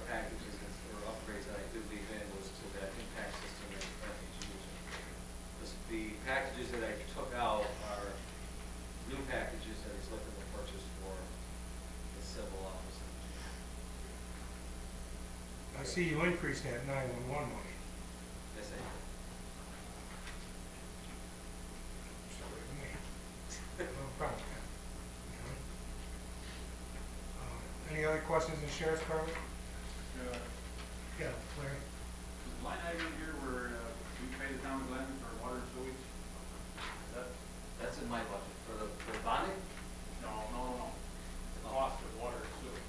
packages or upgrades that I did leave in was to that impact system that Refuge using. The packages that I took out are new packages that he's looking to purchase for the civil office. I see you increased that 911 money. Yes, I did. No problem. Okay. Any other questions in the Sheriff's Department? Yeah, Larry? There's a line item here where we pay the town of Glen for water and sewage. That's in my budget for the bonding. No. The cost of water and sewage.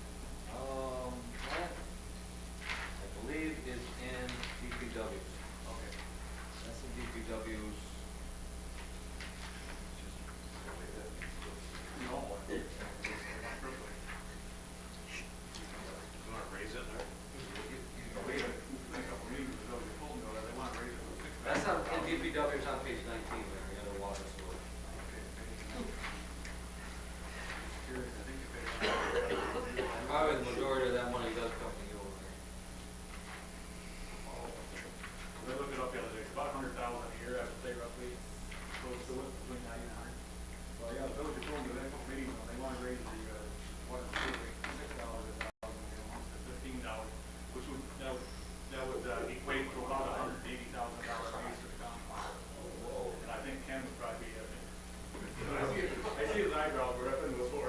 That I believe is in DPW's. Okay. That's in DPW's. No. You want to raise it there? Wait a couple meetings ago, they told me that they want to raise it to $6,000. That's on in DPW's on page 19 there. The other water and sewer. Curious, I think you paid. Probably the majority of that money does come from you over there. I looked it up the other day. It's about 100,000 a year, I would say roughly. Close to it, between 90 and 100. Well, yeah, the village told me that couple meetings, they want to raise the water and sewer rate from $6 a thousand to $15, which would that would equate to about $180,000 raise for the county. And I think Ken would probably be. I see his eyebrows were up in the floor.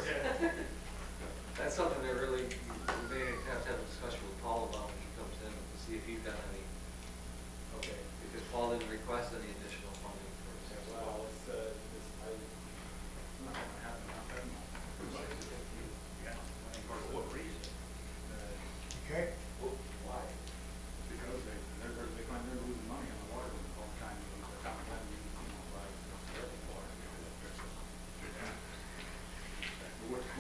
That's something that really we may have to have a discussion with Paul about when he comes in to see if he's got any. Okay. Because Paul didn't request any additional funding for his. Well, it's not going to happen. Yeah. For what reason? Okay. Why? Because they claim they're losing money on the water all the time. The town of Glen uses, by water.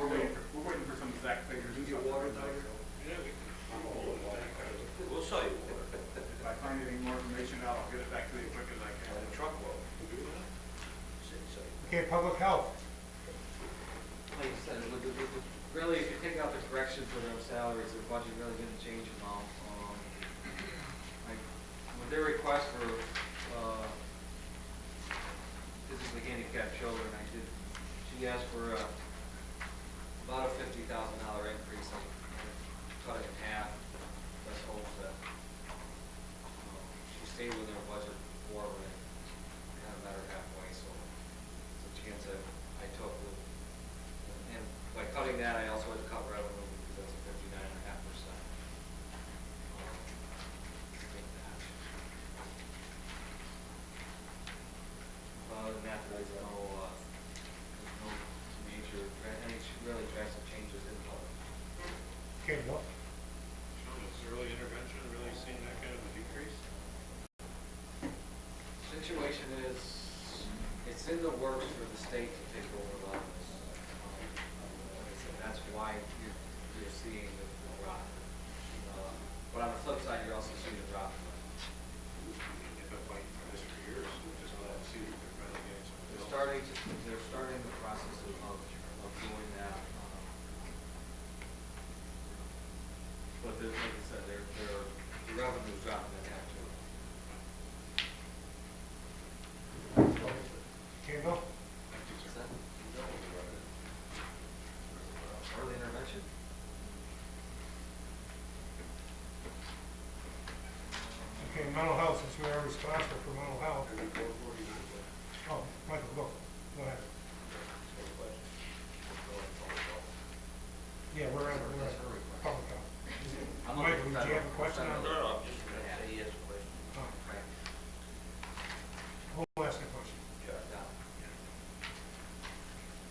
We're waiting for some exact figures. You get water now? Yeah, we can. We'll sell you water. If I find any more information out, I'll get it back to you as quick as I can. A truckload. We'll do that. Say. Okay, public health. Like you said, really, if you take out the correction for their salaries, their budget really didn't change at all. With their request for physically handicapped children, she asked for about a $50,000 increase. I cut it in half. Let's hope that she stayed within her budget before, but it kind of met her halfway, so it's a chance that I took with. And by cutting that, I also had to cut revenue because that's a 59.5%. Other than that, there's no major, any really drastic changes in the budget. Okay, Bill? Is early intervention really seeing that kind of a decrease? Situation is, it's in the works for the state to take over the office. Like I said, that's why you're seeing the drop. But on the flip side, you're also seeing the drop. They've been fighting for this for years. We're just glad to see that they're finally getting some. They're starting the process of doing that. But like I said, the revenue's dropping in half too. Okay, Bill? Is that early intervention? Okay, mental health, since we are responsible for mental health. Oh, Michael, go ahead. Yeah, we're at public health. Michael, did you have a question on that? No, I'm just going to say yes question. Oh, Right. who asked the question? Yeah.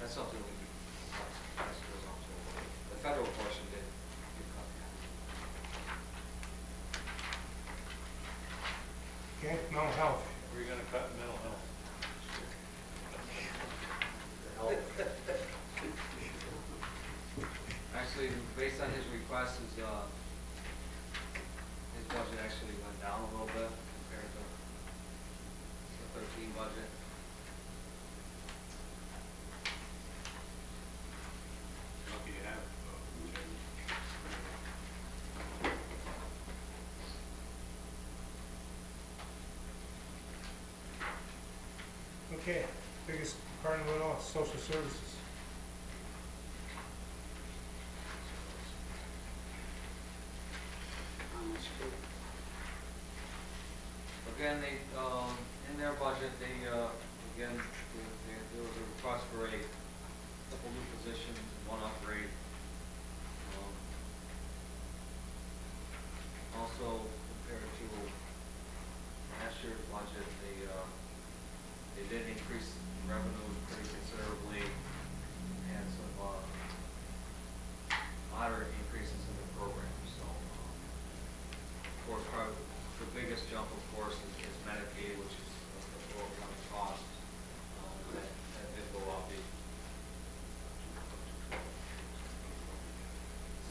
That's something we can, that's goes on to, the federal portion did cut that. Okay, mental health. We're going to cut mental health. Actually, based on his request, his budget actually went down a little bit compared to the 13 budget. Lucky to have. Okay, biggest department of all, social services. Again, they, in their budget, they, again, there was a request for a couple new positions, one upgrade. Also, compared to last year's budget, they did increase revenue pretty considerably, and some, moderate increases in the program, so, of course, probably the biggest jump, of course, is Medicaid, which is a lower amount of cost, that did go up.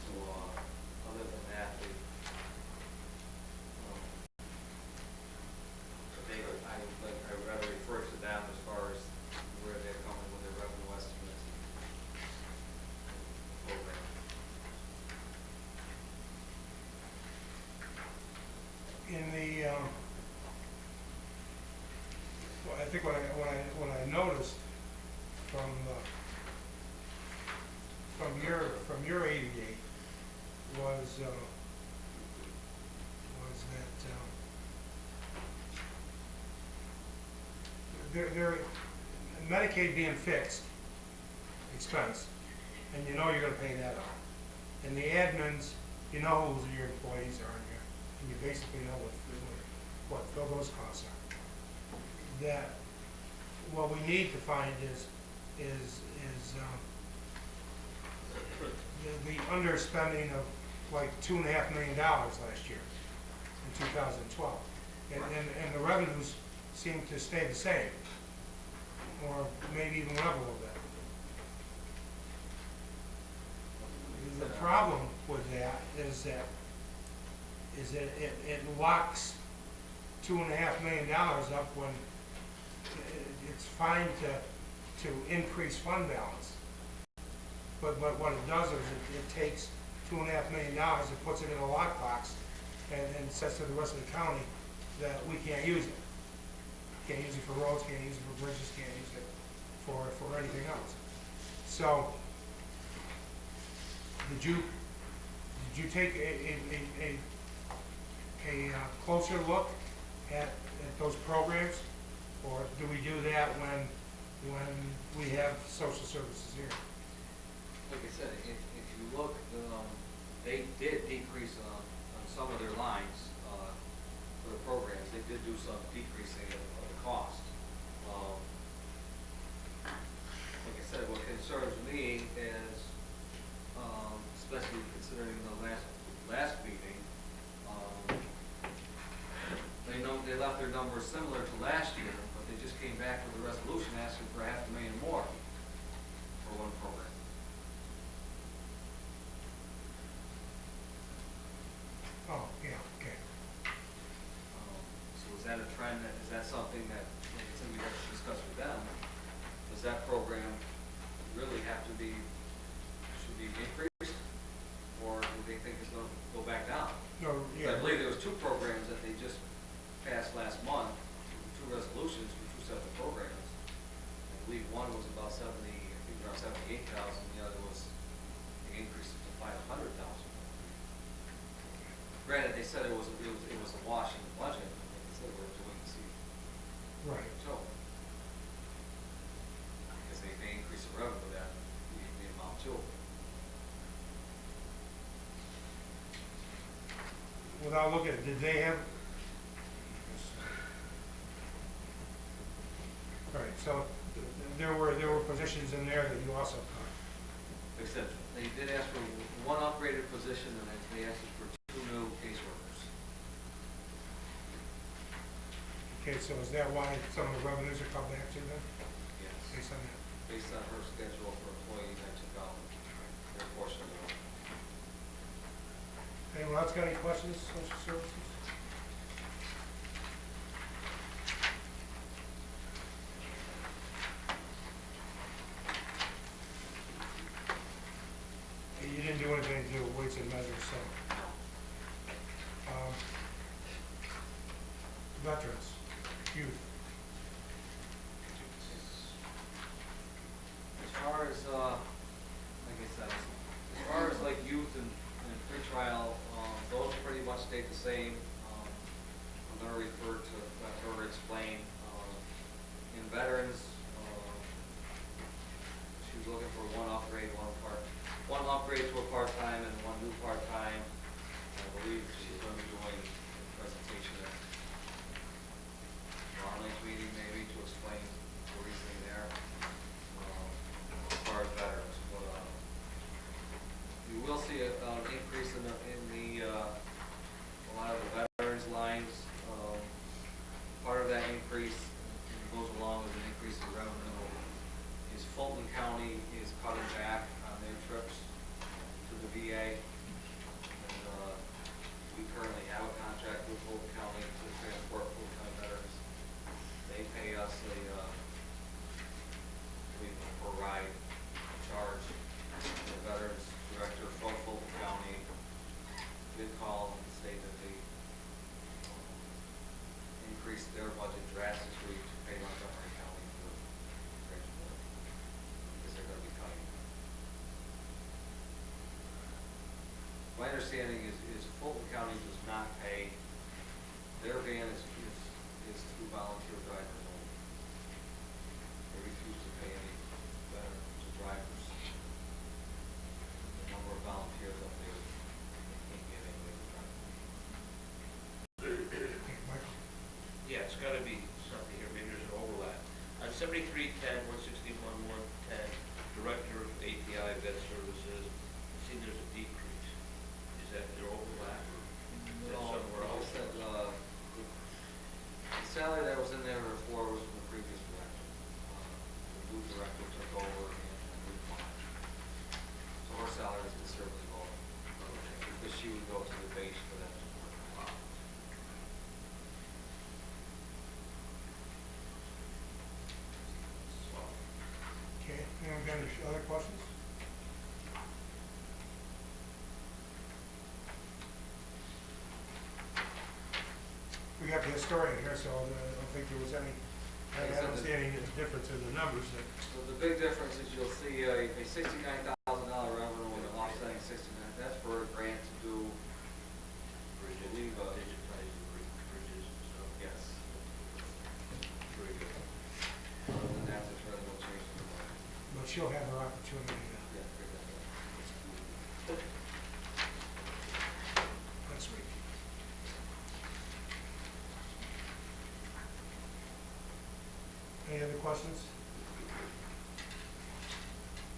So, other than that, I would rather refer to them as far as where they're coming with their revenue estimates and program. In the, well, I think what I noticed from your 88 was that there Medicaid being fixed expense, and you know you're going to pay that out. And the admins, you know who your employees are in here, and you basically know what those costs are. That what we need to find is the underspending of like $2.5 million last year in 2012, and the revenues seem to stay the same, or maybe even went up a little bit. The problem with that is that it locks $2.5 million up when it's fine to increase fund balance. But what it does is it takes $2.5 million and puts it in a lockbox and says to the rest of the county that we can't use it. Can't use it for roads, can't use it for bridges, can't use it for anything else. So, did you take a closer look at those programs, or do we do that when we have social services here? Like I said, if you look, they did decrease on some of their lines for the programs. They did do some decreasing of the cost. Like I said, what concerns me is, especially considering the last meeting, they left their numbers similar to last year, but they just came back with a resolution asking for $500,000 more for one program. Oh, yeah, okay. So is that a trend, is that something that, like I said, we have to discuss with them? Does that program really have to be, should be increased? Or do they think it's going to go back down? No, yeah. I believe there was two programs that they just passed last month, two resolutions for two separate programs. I believe one was about 70, I think around 78,000, the other was, they increased it to 500,000. Granted, they said it was a wash in the budget, but like I said, we're doing to see. Right. So, because they increase the revenue that the amount too. Without looking at it, did they have? All right, so there were positions in there that you also cut. Except they did ask for one upgraded position, and they asked for 2 new caseworkers. Okay, so is that why some of the revenues are cut back to them, Yes. based on that? Based on her schedule for employees, I took out their portion of it. Anyone else got any questions, social services? You didn't do anything to do with weights and measures, so. Veterans, youth. stayed the same. I'm gonna refer to, let her explain, in veterans, she's looking for one upgrade to a part-time and one new part-time. I believe she's gonna be doing a presentation at Marley's meeting maybe to explain the reasoning there, as far as veterans. But, you will see an increase in a lot of the veterans lines. Part of that increase goes along with an increase in revenue is Fulton County is cutting back on their trips to the VA. And, we currently have a contract with Fulton County to transport Fulton County veterans. They pay us per ride charge. The veterans director from Fulton County did call and say that they increased their budget drastically to pay Montgomery County for transport because they're going to be cutting. My understanding is Fulton County does not pay, their van is through volunteer drivers only. They refuse to pay any veterans or drivers. The number of volunteers up there, they can't get anybody to drive. Okay, Michael? Yeah, it's gotta be something here, maybe there's an overlap. On 7310, 161, 110, Director of API Vet Services, I see there's a decrease. Is that their overlap or is that somewhere else? The salary that was in there before was from the previous director. The new director took over and moved on. So her salary is considerably lower, because she would go to the base for that support. Okay, anyone got any other questions? We got the historian here, so I don't think there was any, I don't see any difference in the numbers that. So the big difference is you'll see a $69,000 revenue and an offsetting 69. That's for a grant to do. Bridges, digitize bridges and stuff. Yes. Very good. Other than that, there's really no change in the budget. But she'll have her opportunity Yeah, pretty much. next week. Any other questions?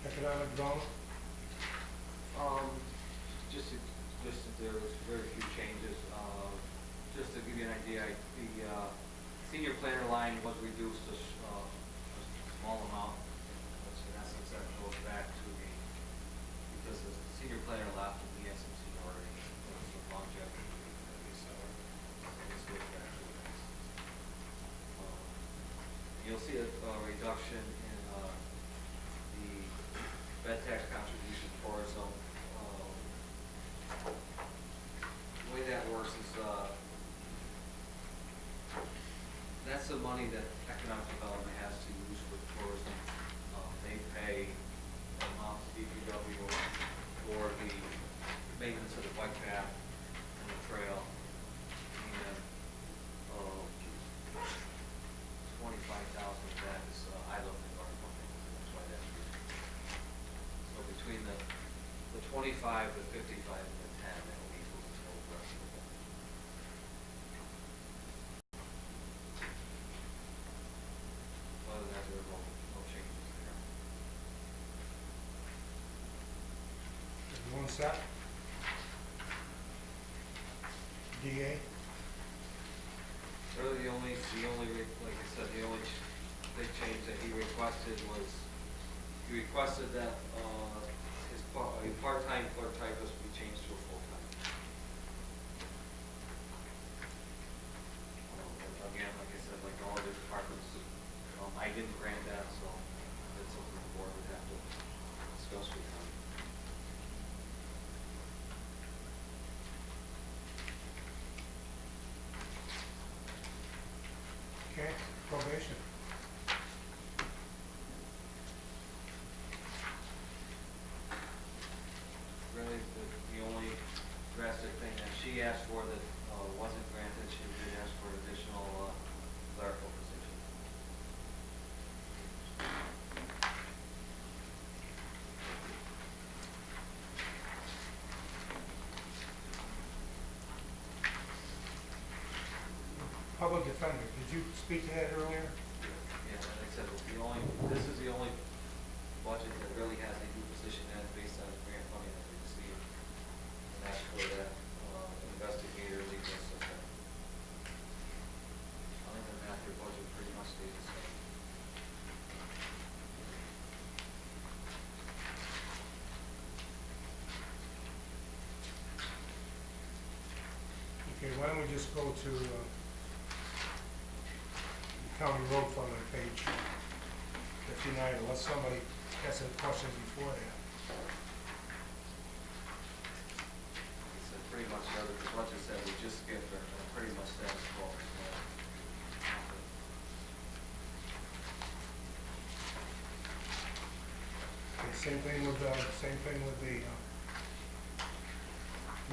Economic development? Just that there was very few changes. Just to give you an idea, the senior planner line was reduced a small amount, which in essence that goes back to because the senior planner left and the SMC already, there was some longevity that we saw. So this goes back to the next. You'll see a reduction in the bed tax contribution tourism. The way that works is that's the money that economic development has to use for tourism. They pay an amount to DPW for the maintenance of the bike path and the trail. And 25,000 of that is I love the guard money. That's why that's so between the 25, the 55, and the 10, that will equal the total rest of it. Other than that, there are no changes there. Everyone set? DA? Really, like I said, the only big change that he requested was, he requested that, a part-time clerk typist be changed to a full-time. Again, like I said, like all other departments, I didn't grant that, so that's something the board would have to discuss with them. Okay, probation. Really, the only drastic thing that she asked for that wasn't granted. She did ask for an additional clerical position. Public defender, did you speak to that earlier? Yeah, like I said, this is the only budget that really has a new position in it based on the grant funding that we received. And that's for that investigator legal assistant. Other than that, their budget pretty much stays the same. Okay, why don't we just go to county road fund on page 59, unless somebody has some questions before that. So pretty much the budgets that we just skipped are pretty much status quo. Okay, same thing with the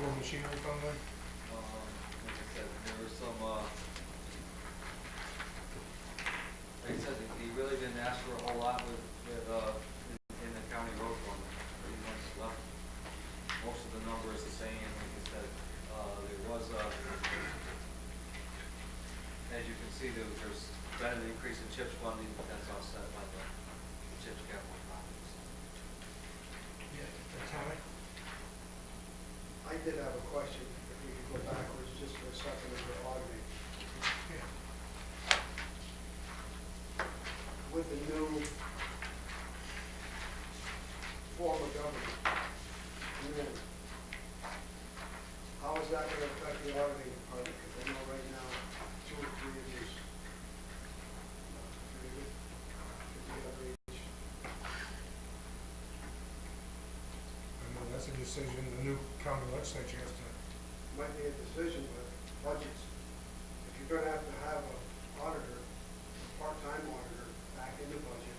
road machinery fund then? Like I said, there were some, like I said, he really didn't ask for a whole lot in the county road fund. Pretty much left most of the numbers the same. Like I said, there was as you can see, there's been an increase in CHIPS funding, but that's offset by the CHIPS capital projects. Yeah. Tommy? I did have a question, if we could go backwards just for a second as we're auditing. Yeah. With the new form of government, and then, how is that going to affect the auditing department? Because I know right now, 2 or 3 of these, I know that's a decision the new county legislature has to. might be a decision, but budgets, if you're going to have an auditor, a part-time auditor, back in the budget,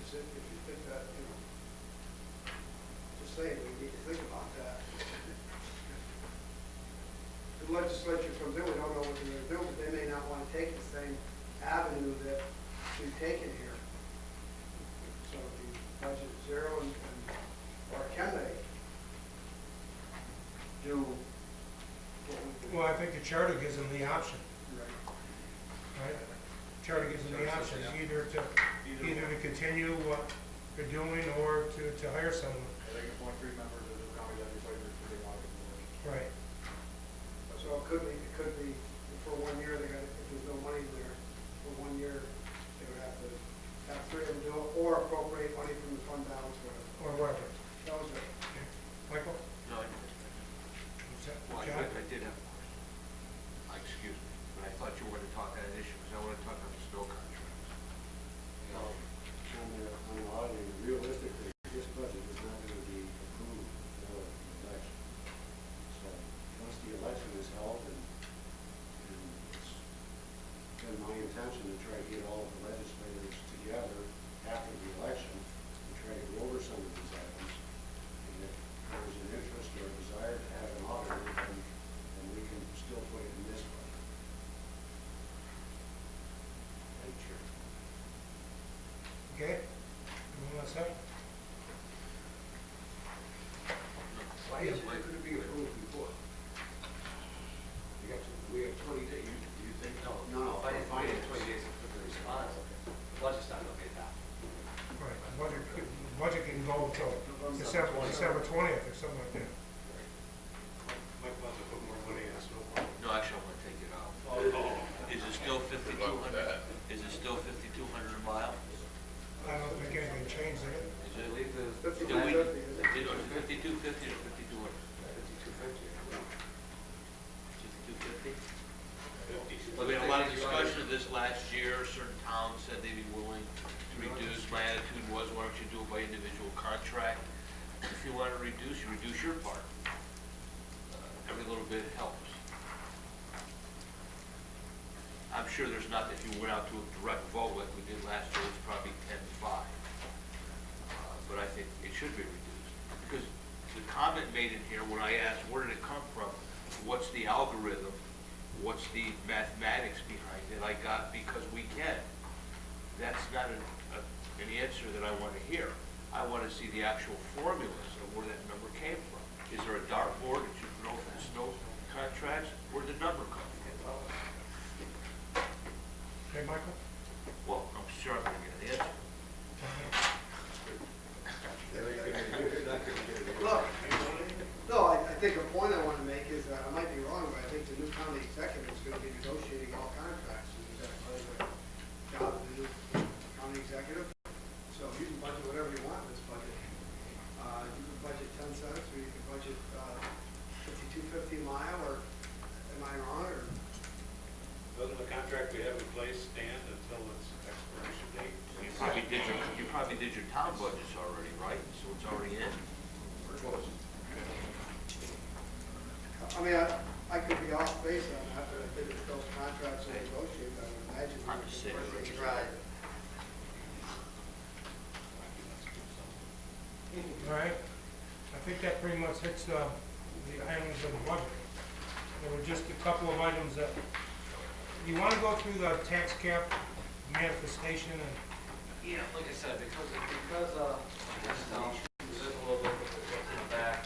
is it, if you think that, just saying, we need to think about that. The legislature comes in, we don't know what they're going to do, but they may not want to take the same avenue that we've taken here. So the budget is 0 or can they do what we do? Well, I think the charter gives them the option, right? Charter gives them the option, either to continue what they're doing or to hire someone. They can appoint 3 members of the county legislature to the audit board. Right. So it could be for 1 year, they got, if there's no money there, for 1 year, they would have to have 3 of them do it, or appropriate money from the fund balance, whatever. Or whatever. That was it. Okay. Michael? No, I didn't. What's that? Well, John? I did have a question. Excuse me, but I thought you wanted to talk on an issue, because I want to talk on the snow contracts. On the auditing, realistically, this budget is not going to be approved for the election. So once the election is held, and it's been my intention to try to get all of the legislators together after the election and try to go over some of these items. And if there's an interest or a desire to have an auditor, then we can still put it in this budget. Thank you. Okay? Anyone else have? Why is it, could it be approved before? We have 20 days, you think? No, if I didn't wait 20 days to put the response, the budget's not going to get that. Right, the budget can go until December 20th or something like that. Might want to put more money in snow plowing. No, actually, I want to take it out. Is it still 5,200? Is it still 5,200 a mile? I don't think anything changed there. I believe the 5250, is it? Is it 5,250 or 5,200? 5250. 5250? Well, we had a lot of discussion of this last year. Certain towns said they'd be willing to reduce. My attitude was, why don't you do it by individual contract? If you want to reduce, you reduce your part. Every little bit helps. I'm sure there's not, if you went out to a direct vote like we did last year, it's probably 10-5. But I think it should be reduced. Because the comment made in here, when I asked, where did it come from? what's the algorithm, what's the mathematics behind it, I got because we can. That's not an answer that I want to hear. I want to see the actual formulas of where that number came from. Is there a dartboard that you can open the snow contracts? Where'd the number come from? Okay, Michael? Well, I'm sure I'm going to get an answer. Look, no, I think a point I want to make is that I might be wrong, but I think the new county executive is going to be negotiating all contracts. And is that part of the job of the new county executive? So you can budget whatever you want in this budget. You can budget 10 cents, or you can budget 52.50 a mile, or am I wrong, or? Doesn't the contract we have in place stand until its expiration date? You probably did your town budgets already, right? So it's already in. I mean, I could be off base on that, but I think if those contracts are negotiated, I would imagine. I'm just saying. Right. All right, I think that pretty much hits the items of the budget. There were just a couple of items that, you want to go through the tax cap manifestation and, Yeah, like I said, because just a little bit in the back,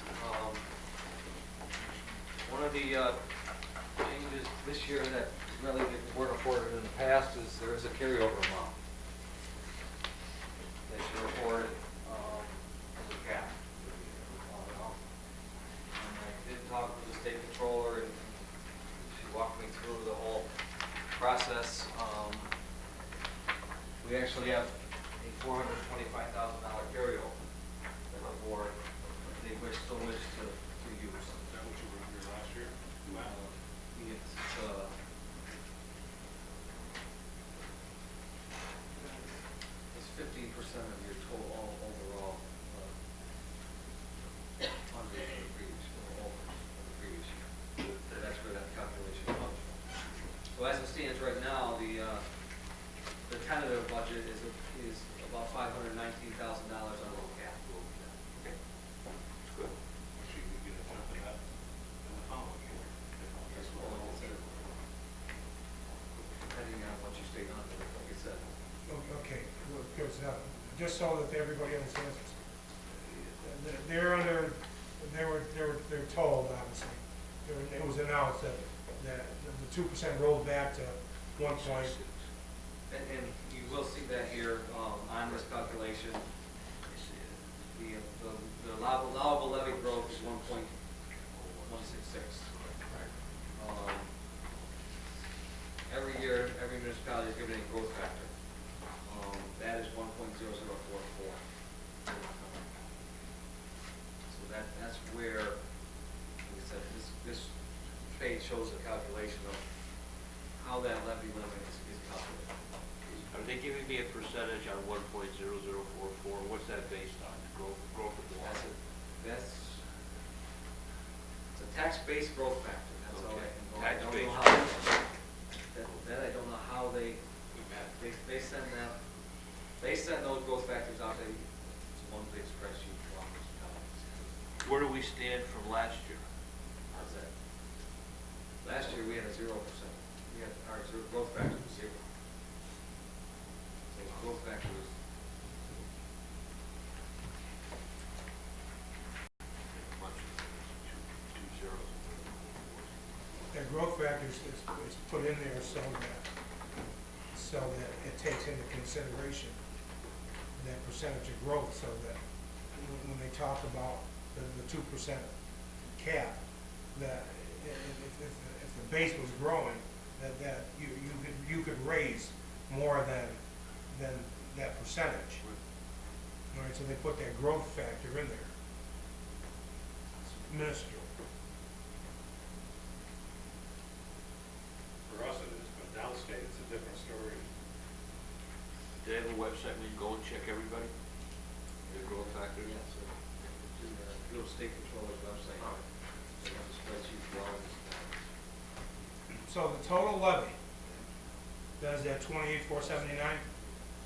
one of the changes this year that really weren't afforded in the past is there is a carryover amount. They should report it as a cap. And I did talk with the state controller, and she walked me through the whole process. We actually have a $425,000 carryover that the board, they still wish to use. Is that what you were under last year? It's 15% of your total overall under the previous year. So that's where that calculation comes from. So as it stands right now, the tentative budget is about $519,000 on low cap. Okay. That's good. So you can get a jump in that in the following year. That's what I consider. Depending on what you state on, like I said. okay, because, just so that everybody understands this. They're told, obviously, it was announced that the 2% rolled back to 1 point. And you will see that here on this calculation. The allowable levy growth is 1.166. Every year, every municipality is given a growth factor. That is 1.0044. So that's where, like I said, this page shows the calculation of how that levy limit is calculated. Are they giving me a percentage on 1.0044? What's that based on? Growth of the water? It's a tax-based growth factor, that's all I can go. I don't know Tax-based. how, that I don't know how they send that, they send those growth factors out, it's one big spreadsheet for all those counties. Where do we stand from last year? How's that? Last year, we had a 0%. We had, our growth factor was 0. So the growth factor was Two zeros. That growth factor is put in there so that it takes into consideration that percentage of growth, so that when they talk about the 2% cap, that if the base was growing, that you could raise more than that percentage. All right, so they put that growth factor in there. It's minuscule. For us it is, but downstate it's a different story. Do they have a website we can go and check everybody? The growth factors? Yeah, so it's in the Real Estate Controller's website. They have a spreadsheet for all this. So the total levy, that is that 28,479,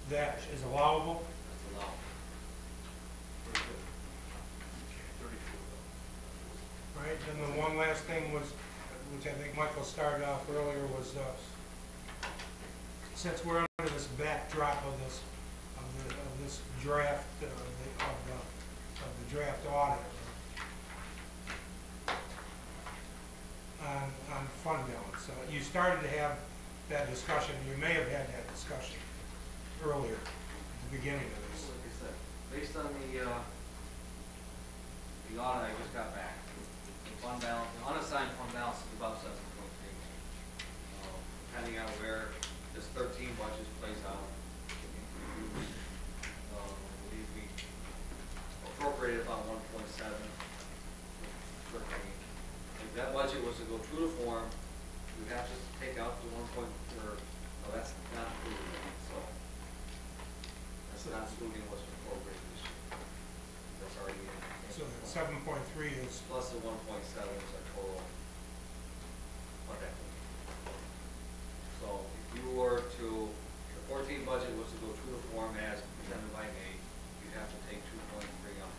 that is allowable. That's allowed. Pretty good. 34. Right, and the one last thing was, which I think Michael started off earlier, was, since we're under this backdrop of this, of this draft, of the draft audit on fund balance. You started to have that discussion, you may have had that discussion earlier, at the beginning of this. Like I said, based on the audit I just got back, the fund balance, the unassigned fund balance is about 7.3 million. Depending on where this 13 budget plays out, we appropriated about 1.7. If that budget was to go true to form, we'd have to take out the 1 point, or, no, that's not included, so. That's not including what's appropriated this year. That's already in. So that 7.3 is, Plus the 1.7 is our total fund equity. So if you were to, the 14 budget was to go true to form as presented by May, you'd have to take 2.3 out.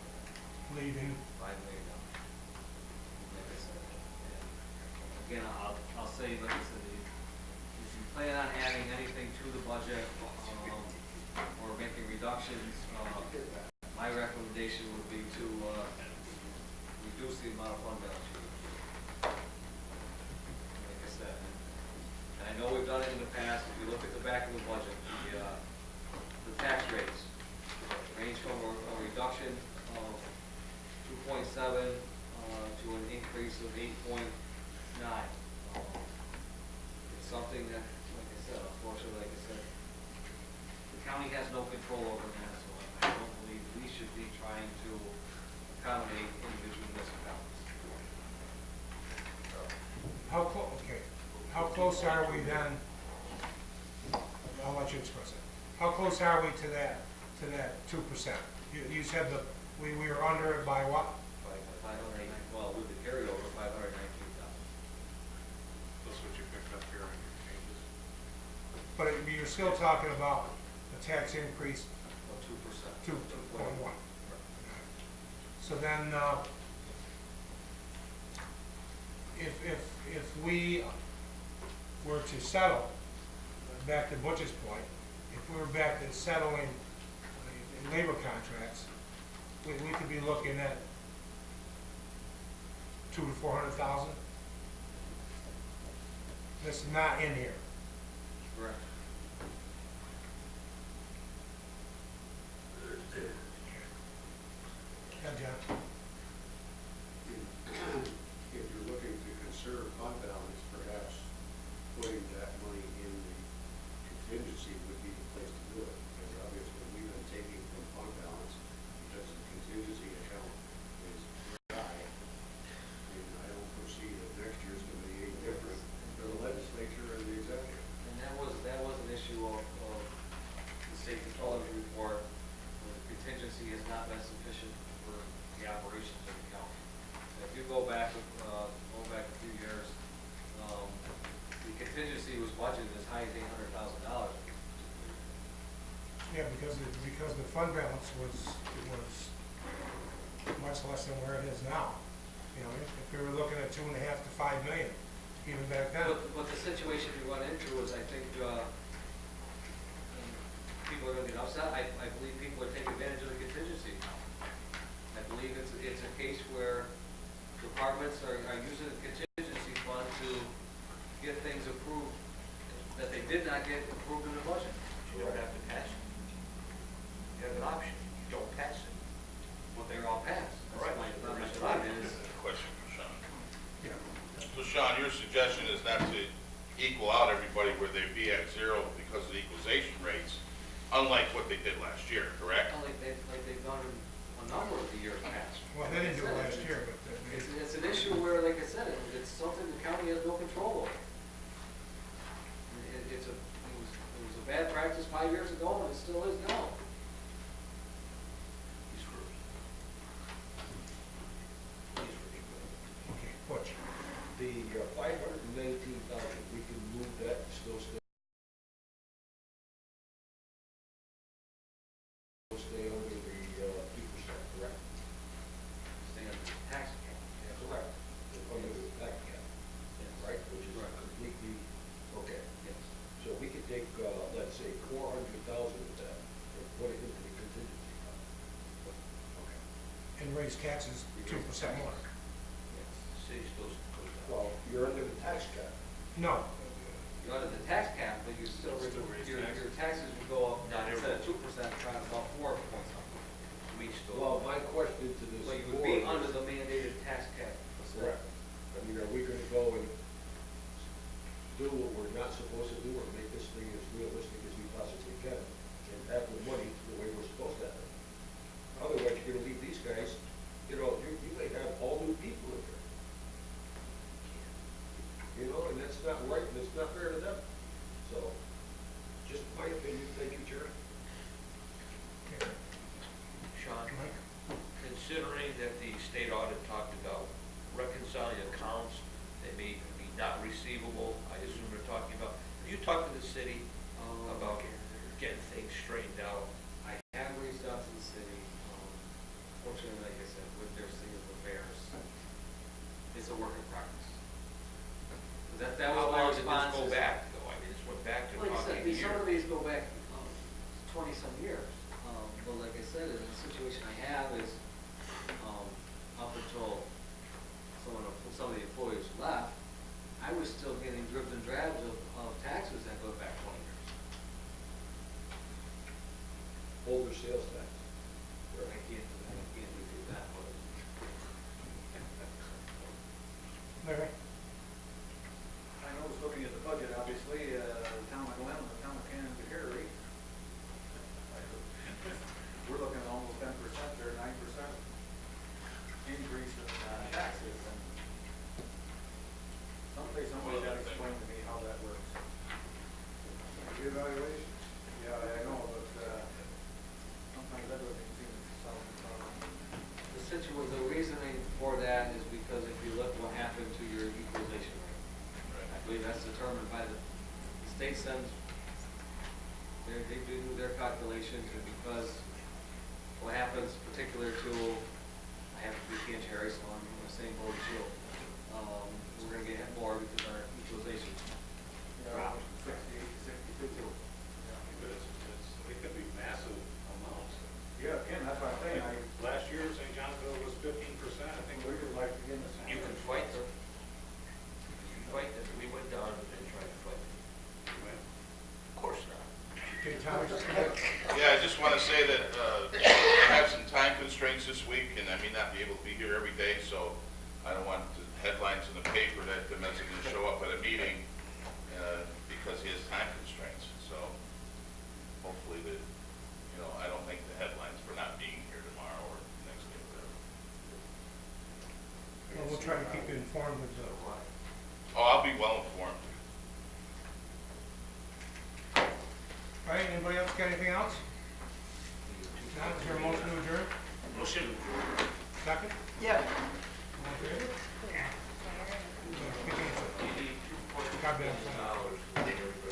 leaving, $5 million. Like I said, and again, I'll say, like I said, if you plan on adding anything to the budget, or making reductions, my recommendation would be to, reduce the amount of fund balance. Like I said, and I know we've done it in the past, if you look at the back of the budget, the tax rates range from a reduction of 2.7 to an increase of 8.9. It's something that, like I said, unfortunately, like I said, the county has no control over that, so I don't believe we should be trying to accommodate individual municipalities. how close are we then, I'll let you express it. How close are we to that 2%? You said that we were under it by what? By 519, well, with the carryover, 519,000. That's what you picked up here on your changes. But you're still talking about a tax increase Well, 2%. 2.1. So then, if we were to settle, back to Butch's point, if we were back to settling labor contracts, we could be looking at 200,000 to 400,000. That's not in here. Correct. Yeah, John? If you're looking to conserve fund balance, perhaps putting that money in the contingency would be the place to do it. Because obviously we've been taking from fund balance because the contingency account is very high. And I don't foresee that next year's going to be any different for the legislature and the executive. And that was an issue of the state controller's report, where the contingency has not been sufficient for the operations of the county. And if you go back a few years, the contingency was budgeted as high as $800,000. Yeah, because the fund balance was much less than where it is now. You know, if we were looking at 2.5 to 5 million, even back then. But the situation we run into is, I think, people are going to get upset. I believe people are taking advantage of the contingency. I believe it's a case where departments are using the contingency fund to get things approved that they did not get approved in the budget. You don't have to pass it. You have an option, you don't pass it. But they're all passed. All right. My thought is, Question for Sean. Yeah. So Sean, your suggestion is not to equal out everybody where they be at zero because of the equalization rates, unlike what they did last year, correct? like they've done in a number of the years past. Well, they didn't do it last year, but It's an issue where, like I said, it's something the county has no control over. It was a bad practice 5 years ago, and it still is now. He's first. okay, Butch. The 519,000, we can move that and still stay under the 2%, correct? Stay under the tax account. Correct. Under the tax cap, right? raise taxes 2% more. The city still goes down. Well, you're under the tax cap. No, You're under the tax cap, but you still, your taxes would go up, Not instead of every- 2%, trying about 4 point something. We still. Well, my question to this Well, you board. would be is- under the mandated tax cap. Correct. I mean, are we gonna go and do what we're not supposed to do, or make this thing as realistic as we possibly can, and have the money the way we're supposed to have it? Otherwise, you're gonna leave these guys, you know, you may have all new people in there. You know, and that's not right, and it's not fair to them. So, just my opinion, thank you, Chair. Sean, Mike? considering that the state audit talked about reconciling accounts that may be not receivable, I assume they're talking about, have you talked to the city about getting things straightened out? I have reached out to the city, fortunately, like I said, with their state of affairs, it's a work in progress. That was How my long did response. this go is- back, though? I mean, this went back to Like I said, talking some of years. these go back, 20-some years. But like I said, in the situation I have is, up until some of the employees left, I was still getting dribs and drabs of taxes that go back 20 years. Older sales tax. I can't do that, but. Larry? I know, was looking at the budget, obviously, the town of Glen, the town of Montgomery. We're looking at almost 10%, or 9% increase in taxes, and somebody got to explain to me how that works. Reevaluation. Yeah, I know, but, sometimes that doesn't seem to solve the problem. The reasoning for that is because if you look what happened to your equalization rate. I believe that's determined by the state sends, they do their calculations, and because what happens particular to, I have to be Can't Cherry, so I'm in the same boat as you. We're gonna get hit more because our equalization Yeah, dropped. 68 to 62. But it could be massive amounts. Yeah, again, that's what I'm saying, Last year, St. John'sville was 15%, I think. we would like to get this. You can fight them. You can fight them. We went down and tried to fight them. Of course not. Okay, Tom? Yeah, I just want to say that I have some time constraints this week, and I may not be able to be here every day, so I don't want the headlines in the paper that the message didn't show up at a meeting because he has time constraints. So hopefully that, I don't make the headlines for not being here tomorrow or next day, whatever. Well, we'll try to keep you informed of the. Oh, I'll be well informed. All right, anybody else got anything else? Now, is there a motion to adjourn? Motion. Second? Yeah. All in favor? You need $2.2 God bless. million to get everybody